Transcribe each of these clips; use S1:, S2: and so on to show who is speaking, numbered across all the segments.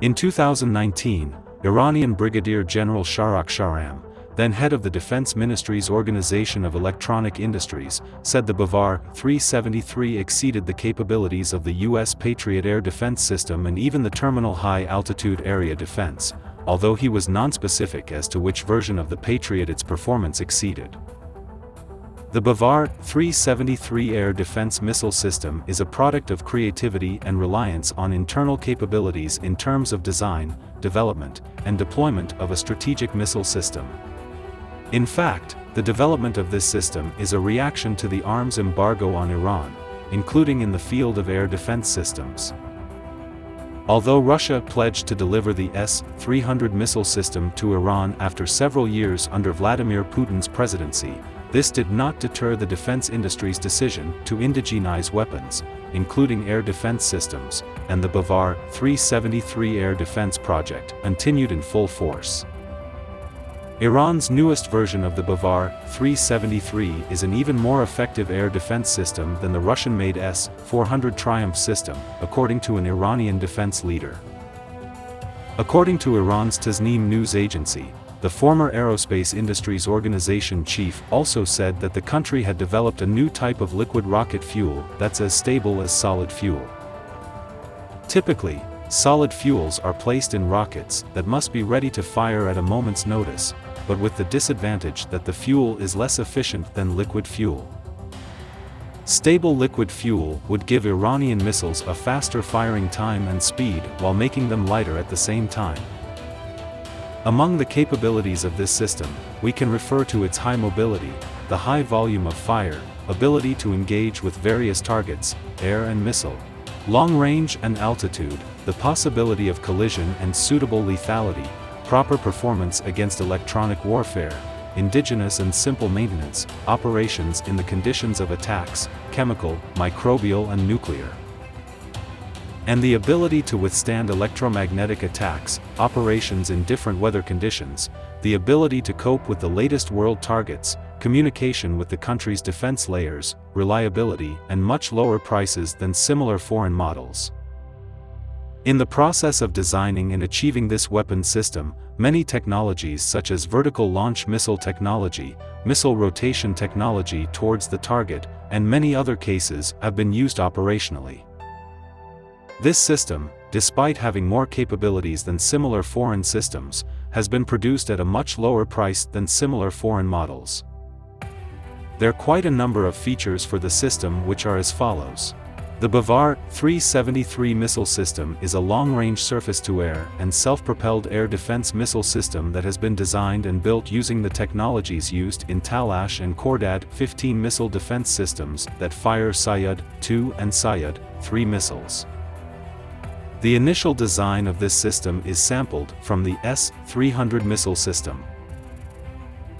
S1: In 2019, Iranian Brigadier General Shahram, then head of the Defense Ministry's Organization of Electronic Industries, said the Bavar-373 exceeded the capabilities of the U.S. Patriot air defense system and even the Terminal High Altitude Area Defense, although he was nonspecific as to which version of the Patriot its performance exceeded. The Bavar-373 air defense missile system is a product of creativity and reliance on internal capabilities in terms of design, development, and deployment of a strategic missile system. In fact, the development of this system is a reaction to the arms embargo on Iran, including in the field of air defense systems. Although Russia pledged to deliver the S-400 missile system to Iran after several years under Vladimir Putin's presidency, this did not deter the defense industry's decision to indigenize weapons, including air defense systems, and the Bavar-373 air defense project continued in full force. Iran's newest version of the Bavar-373 is an even more effective air defense system than the Russian-made S-400 Triumph system, according to an Iranian defense leader. According to Iran's Tasnim news agency, the former Aerospace Industries Organization chief also said that the country had developed a new type of liquid rocket fuel that's as stable as solid fuel. Typically, solid fuels are placed in rockets that must be ready to fire at a moment's notice, but with the disadvantage that the fuel is less efficient than liquid fuel. Stable liquid fuel would give Iranian missiles a faster firing time and speed while making them lighter at the same time. Among the capabilities of this system, we can refer to its high mobility, the high volume of fire, ability to engage with various targets, air and missile, long range and altitude, the possibility of collision and suitable lethality, proper performance against electronic warfare, indigenous and simple maintenance, operations in the conditions of attacks, chemical, microbial and nuclear, and the ability to withstand electromagnetic attacks, operations in different weather conditions, the ability to cope with the latest world targets, communication with the country's defense layers, reliability, and much lower prices than similar foreign models. In the process of designing and achieving this weapon system, many technologies such as vertical launch missile technology, missile rotation technology towards the target, and many other cases have been used operationally. This system, despite having more capabilities than similar foreign systems, has been produced at a much lower price than similar foreign models. There are quite a number of features for the system which are as follows. The Bavar-373 missile system is a long-range surface-to-air and self-propelled air defense missile system that has been designed and built using the technologies used in Talash and Khordad-15 missile defense systems that fire Sayad-2 and Sayad-3 missiles. The initial design of this system is sampled from the S-400 missile system.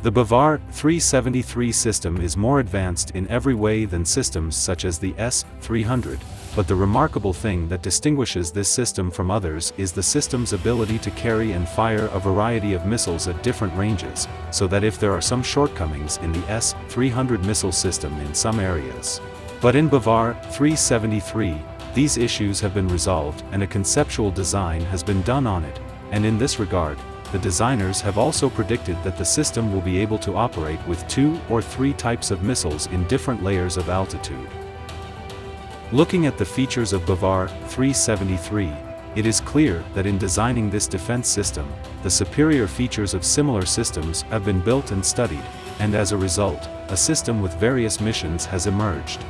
S1: The Bavar-373 system is more advanced in every way than systems such as the S-400, but the remarkable thing that distinguishes this system from others is the system's ability to carry and fire a variety of missiles at different ranges, so that if there are some shortcomings in the S-400 missile system in some areas, but in Bavar-373, these issues have been resolved and a conceptual design has been done on it, and in this regard, the designers have also predicted that the system will be able to operate with 2 or 3 types of missiles in different layers of altitude. Looking at the features of Bavar-373, it is clear that in designing this defense system, the superior features of similar systems have been built and studied, and as a result, a system with various missions has emerged,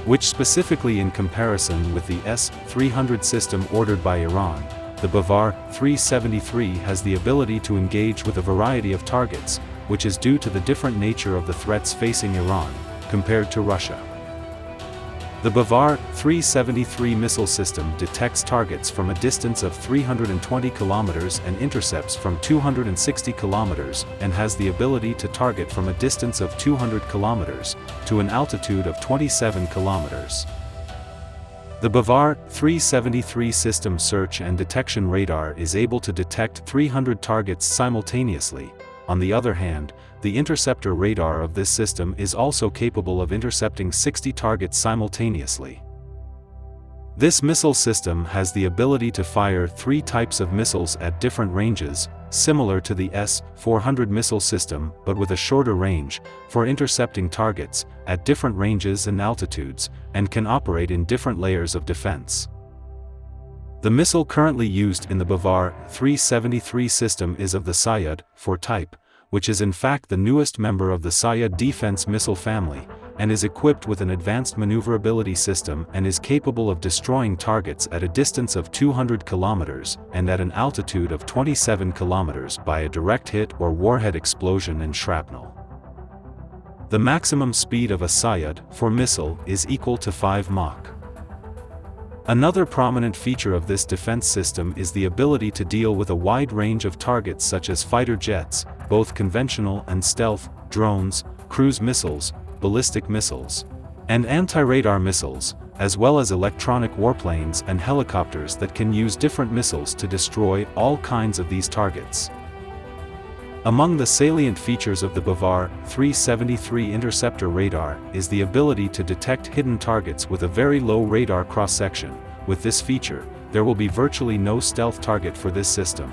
S1: which specifically in comparison with the S-400 system ordered by Iran, the Bavar-373 has the ability to engage with a variety of targets, which is due to the different nature of the threats facing Iran, compared to Russia. The Bavar-373 missile system detects targets from a distance of 320 kilometers and intercepts from 260 kilometers, and has the ability to target from a distance of 200 kilometers, to an altitude of 27 kilometers. The Bavar-373 system search and detection radar is able to detect 300 targets simultaneously. On the other hand, the interceptor radar of this system is also capable of intercepting 60 targets simultaneously. This missile system has the ability to fire 3 types of missiles at different ranges, similar to the S-400 missile system but with a shorter range, for intercepting targets, at different ranges and altitudes, and can operate in different layers of defense. The missile currently used in the Bavar-373 system is of the Sayyad-4 type, which is in fact the newest member of the Sayyad defense missile family, and is equipped with an advanced maneuverability system and is capable of destroying targets at a distance of 200 kilometers and at an altitude of 27 kilometers by a direct hit or warhead explosion and shrapnel. The maximum speed of a Sayyad-4 missile is equal to 5 Mach. Another prominent feature of this defense system is the ability to deal with a wide range of targets such as fighter jets, both conventional and stealth, drones, cruise missiles, ballistic missiles, and anti-radar missiles, as well as electronic warplanes and helicopters that can use different missiles to destroy all kinds of these targets. Among the salient features of the Bavar-373 interceptor radar is the ability to detect hidden targets with a very low radar cross-section. With this feature, there will be virtually no stealth target for this system.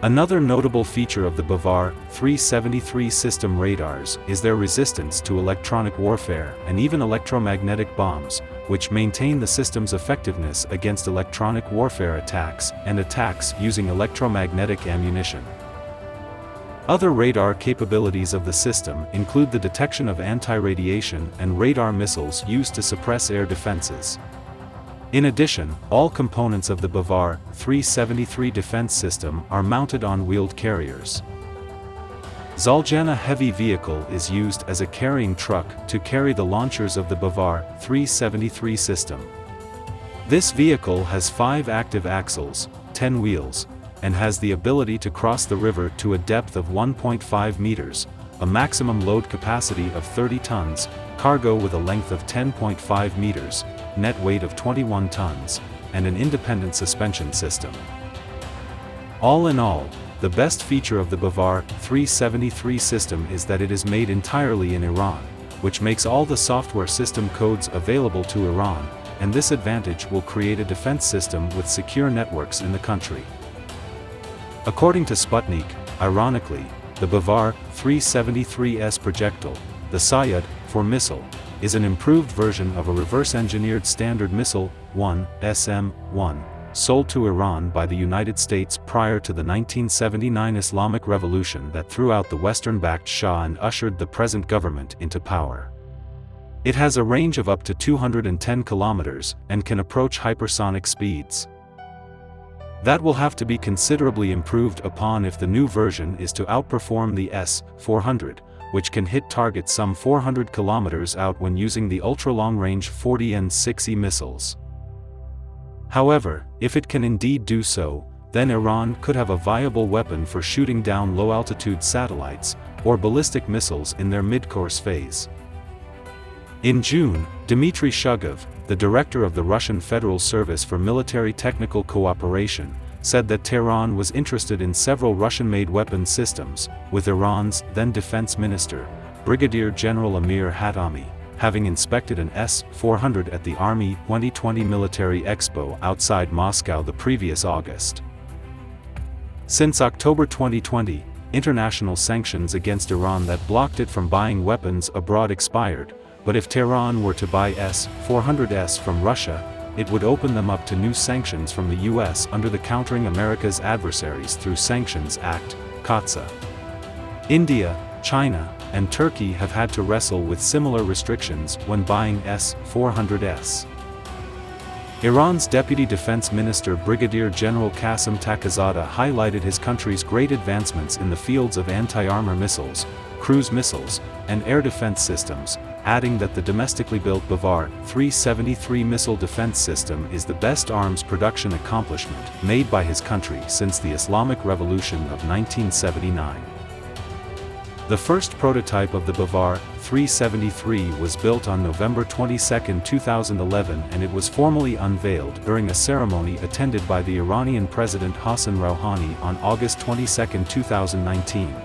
S1: Another notable feature of the Bavar-373 system radars is their resistance to electronic warfare and even electromagnetic bombs, which maintain the system's effectiveness against electronic warfare attacks and attacks using electromagnetic ammunition. Other radar capabilities of the system include the detection of anti-radiation and radar missiles used to suppress air defenses. In addition, all components of the Bavar-373 defense system are mounted on wheeled carriers. Zaldjiana heavy vehicle is used as a carrying truck to carry the launchers of the Bavar-373 system. This vehicle has 5 active axles, 10 wheels, and has the ability to cross the river to a depth of 1.5 meters, a maximum load capacity of 30 tons, cargo with a length of 10.5 meters, net weight of 21 tons, and an independent suspension system. All in all, the best feature of the Bavar-373 system is that it is made entirely in Iran, which makes all the software system codes available to Iran, and this advantage will create a defense system with secure networks in the country. According to Sputnik, ironically, the Bavar-373's projectile, the Sayyad-4 missile, is an improved version of a reverse-engineered Standard Missile 1 SM-1, sold to Iran by the United States prior to the 1979 Islamic Revolution that threw out the Western-backed Shah and ushered the present government into power. It has a range of up to 210 kilometers and can approach hypersonic speeds. That will have to be considerably improved upon if the new version is to outperform the S-400, which can hit targets some 400 kilometers out when using the ultra-long-range 40N-6E missiles. However, if it can indeed do so, then Iran could have a viable weapon for shooting down low-altitude satellites, or ballistic missiles in their mid-course phase. In June, Dmitry Shugov, the director of the Russian Federal Service for Military Technical Cooperation, said that Tehran was interested in several Russian-made weapon systems, with Iran's then defense minister, Brigadier General Amir Hatami, having inspected an S-400 at the Army 2020 Military Expo outside Moscow the previous August. Since October 2020, international sanctions against Iran that blocked it from buying weapons abroad expired, but if Tehran were to buy S-400s from Russia, it would open them up to new sanctions from the US under the Countering America's Adversaries Through Sanctions Act, CAATSA. India, China, and Turkey have had to wrestle with similar restrictions when buying S-400s. Iran's Deputy Defense Minister Brigadier General Qasem Takhizadeh highlighted his country's great advancements in the fields of anti-armor missiles, cruise missiles, and air defense systems, adding that the domestically built Bavar-373 missile defense system is the best arms production accomplishment made by his country since the Islamic Revolution of 1979. The first prototype of the Bavar-373 was built on November 22, 2011, and it was formally unveiled during a ceremony attended by the Iranian President Hassan Rouhani on August 22, 2019.